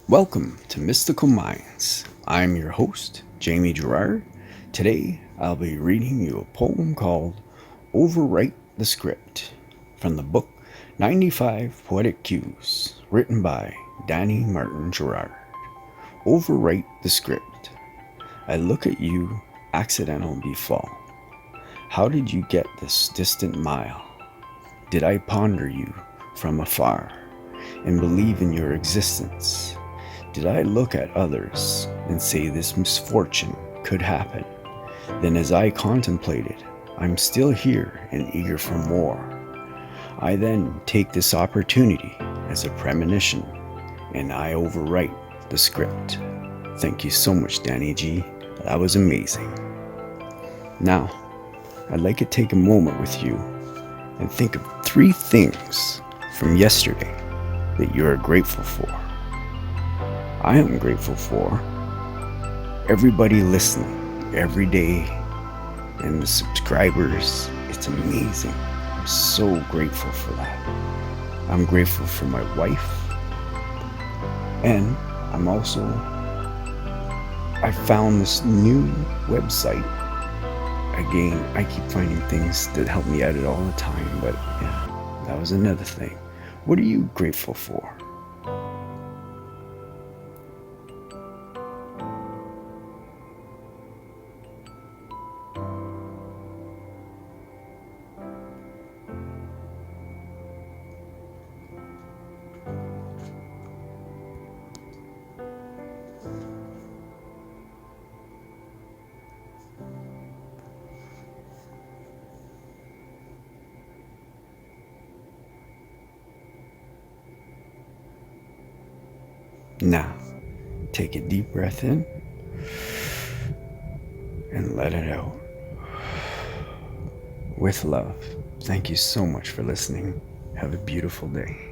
Welcome to Mystical Minds. I'm your host, Jamie Girard. Today, I'll be reading you a poem called Overwrite the Script from the book 95 Poetic Cues, written by Danny Martin Girard. Overwrite the script. I look at you, accidental befall. How did you get this distant mile? Did I ponder you from afar and believe in your existence? Did I look at others and say this misfortune could happen? Then as I contemplated, I'm still here and eager for more. I then take this opportunity as a premonition and I overwrite the script. Thank you so much, Danny G. That was amazing. Now, I'd like to take a moment with you and think of 3 things from yesterday that you are grateful for. I am grateful for everybody listening every day and the subscribers. It's amazing. I'm so grateful for that. I'm grateful for my wife, and I found this new website. Again, I keep finding things that help me edit all the time, but yeah, that was another thing. What are you grateful for? Now, take a deep breath in and let it out. With love. Thank you so much for listening. Have a beautiful day.